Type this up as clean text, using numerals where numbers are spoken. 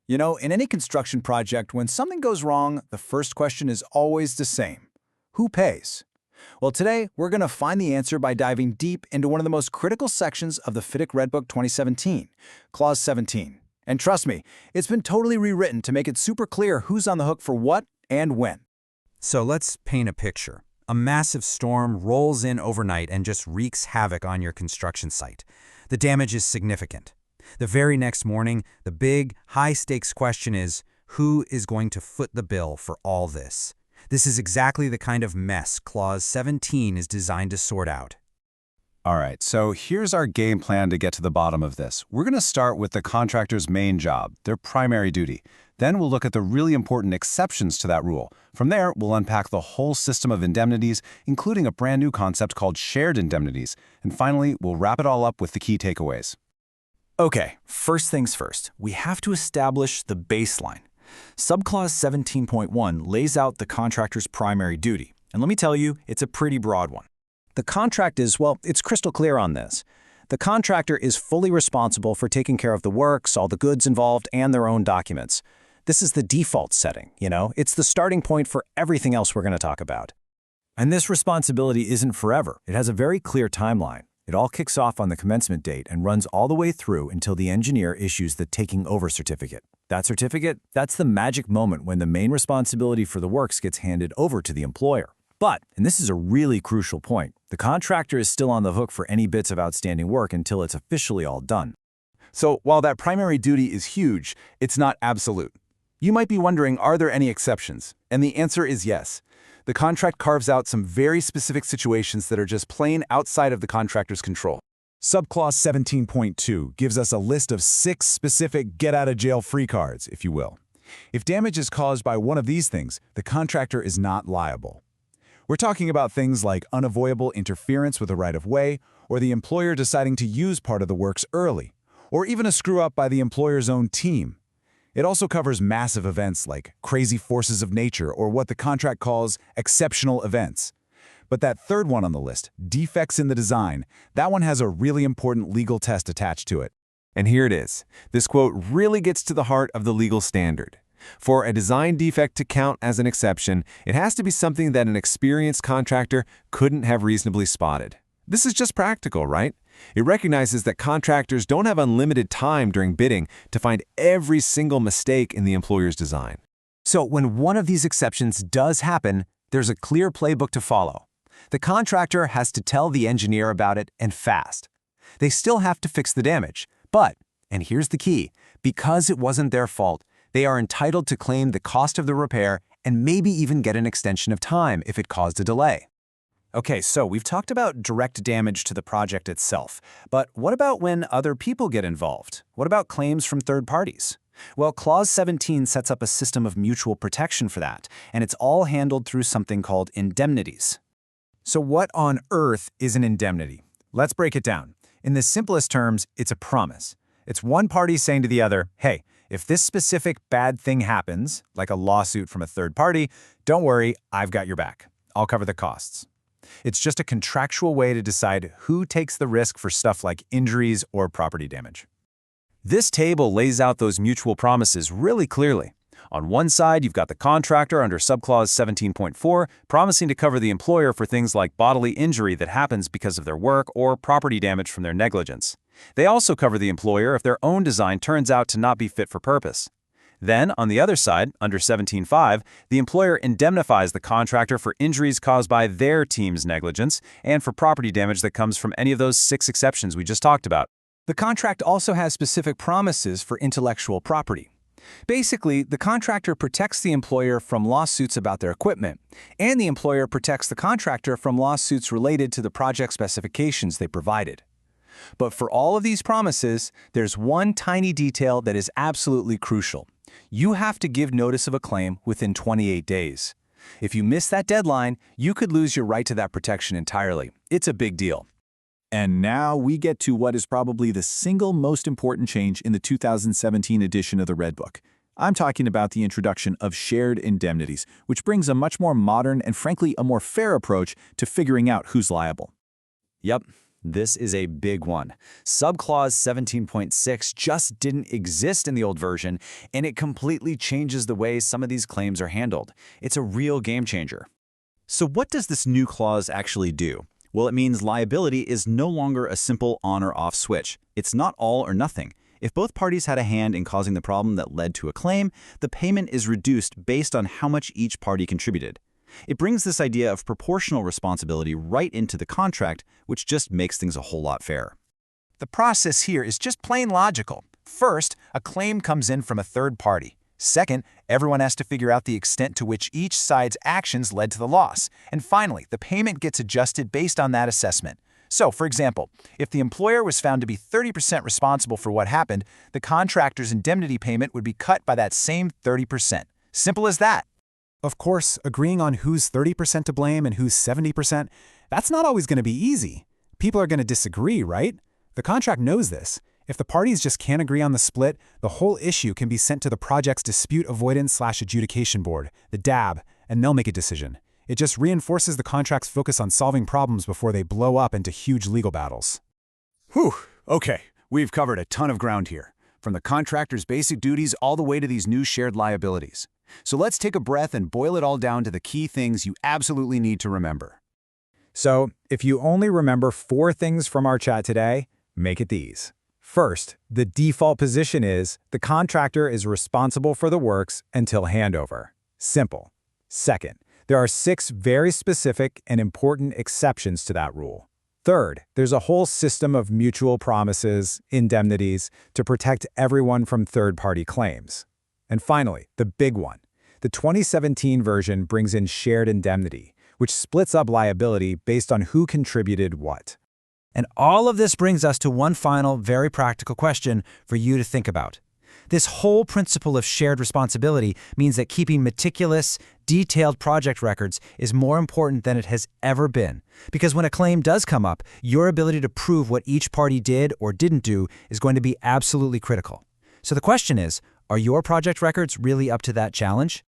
You know, in any construction project, when something goes wrong, the first question is always the same. Who pays? Well, today, we're going to find the answer by diving deep into one of the most critical sections of the FIDIC Redbook 2017, Clause 17. And trust me, it's been totally rewritten to make it super clear who's on the hook for what and when. So let's paint a picture. A massive storm rolls in overnight and just wreaks havoc on your construction site. The damage is significant. The very next morning, the big, high-stakes question is, who is going to foot the bill for all this? This is exactly the kind of mess Clause 17 is designed to sort out. All right, so here's our game plan to get to the bottom of this. We're going to start with the contractor's main job, their primary duty. Then we'll look at the really important exceptions to that rule. From there, we'll unpack the whole system of indemnities, including a brand new concept called shared indemnities. And finally, we'll wrap it all up with the key takeaways. Okay, first things first, we have to establish the baseline. Subclause 17.1 lays out the contractor's primary duty, and let me tell you, it's a pretty broad one. The contract is, well, it's crystal clear on this. The contractor is fully responsible for taking care of the works, all the goods involved, and their own documents. This is the default setting, you know? It's the starting point for everything else we're going to talk about. And this responsibility isn't forever. It has a very clear timeline. It all kicks off on the commencement date and runs all the way through until the engineer issues the taking over certificate. That certificate, that's the magic moment when the main responsibility for the works gets handed over to the employer. But, and this is a really crucial point, the contractor is still on the hook for any bits of outstanding work until it's officially all done. So while that primary duty is huge, it's not absolute. You might be wondering, are there any exceptions? And the answer is yes. The contract carves out some very specific situations that are just plain outside of the contractor's control. Subclause 17.2 gives us a list of 6 specific get-out-of-jail-free cards, if you will. If damage is caused by one of these things, the contractor is not liable. We're talking about things like unavoidable interference with a right-of-way, or the employer deciding to use part of the works early, or even a screw-up by the employer's own team. It also covers massive events like crazy forces of nature or what the contract calls exceptional events. But that third one on the list, defects in the design, that one has a really important legal test attached to it. And here it is. This quote really gets to the heart of the legal standard. For a design defect to count as an exception, it has to be something that an experienced contractor couldn't have reasonably spotted. This is just practical, right? It recognizes that contractors don't have unlimited time during bidding to find every single mistake in the employer's design. So when one of these exceptions does happen, there's a clear playbook to follow. The contractor has to tell the engineer about it and fast. They still have to fix the damage, but, and here's the key, because it wasn't their fault, they are entitled to claim the cost of the repair and maybe even get an extension of time if it caused a delay. Okay, so we've talked about direct damage to the project itself, but what about when other people get involved? What about claims from third parties? Well, Clause 17 sets up a system of mutual protection for that, and it's all handled through something called indemnities. So what on earth is an indemnity? Let's break it down. In the simplest terms, it's a promise. It's one party saying to the other, hey, if this specific bad thing happens, like a lawsuit from a third party, don't worry, I've got your back. I'll cover the costs. It's just a contractual way to decide who takes the risk for stuff like injuries or property damage. This table lays out those mutual promises really clearly. On one side, you've got the contractor under subclause 17.4 promising to cover the employer for things like bodily injury that happens because of their work or property damage from their negligence. They also cover the employer if their own design turns out to not be fit for purpose. Then, on the other side, under 17.5, the employer indemnifies the contractor for injuries caused by their team's negligence and for property damage that comes from any of those 6 exceptions we just talked about. The contract also has specific promises for intellectual property. Basically, the contractor protects the employer from lawsuits about their equipment, and the employer protects the contractor from lawsuits related to the project specifications they provided. But for all of these promises, there's one tiny detail that is absolutely crucial. You have to give notice of a claim within 28 days. If you miss that deadline, you could lose your right to that protection entirely. It's a big deal. And now we get to what is probably the single most important change in the 2017 edition of the Redbook. I'm talking about the introduction of shared indemnities, which brings a much more modern and frankly a more fair approach to figuring out who's liable. Yep. This is a big one. Subclause 17.6 just didn't exist in the old version, and it completely changes the way some of these claims are handled. It's a real game changer. So what does this new clause actually do? Well, it means liability is no longer a simple on or off switch. It's not all or nothing. If both parties had a hand in causing the problem that led to a claim, the payment is reduced based on how much each party contributed. It brings this idea of proportional responsibility right into the contract, which just makes things a whole lot fairer. The process here is just plain logical. First, a claim comes in from a third party. Second, everyone has to figure out the extent to which each side's actions led to the loss. And finally, the payment gets adjusted based on that assessment. So, for example, if the employer was found to be 30% responsible for what happened, the contractor's indemnity payment would be cut by that same 30%. Simple as that. Of course, agreeing on who's 30% to blame and who's 70%, that's not always going to be easy. People are going to disagree, right? The contract knows this. If the parties just can't agree on the split, the whole issue can be sent to the project's Dispute Avoidance/Adjudication Board, the DAB, and they'll make a decision. It just reinforces the contract's focus on solving problems before they blow up into huge legal battles. Whew, okay, we've covered a ton of ground here, from the contractor's basic duties all the way to these new shared liabilities. So let's take a breath and boil it all down to the key things you absolutely need to remember. So, if you only remember 4 things from our chat today, make it these. First, the default position is the contractor is responsible for the works until handover. Simple. Second, there are 6 very specific and important exceptions to that rule. Third, there's a whole system of mutual promises, indemnities, to protect everyone from third-party claims. And finally, the big one. The 2017 version brings in shared indemnity, which splits up liability based on who contributed what. And all of this brings us to one final, very practical question for you to think about. This whole principle of shared responsibility means that keeping meticulous, detailed project records is more important than it has ever been. Because when a claim does come up, your ability to prove what each party did or didn't do is going to be absolutely critical. So the question is, are your project records really up to that challenge?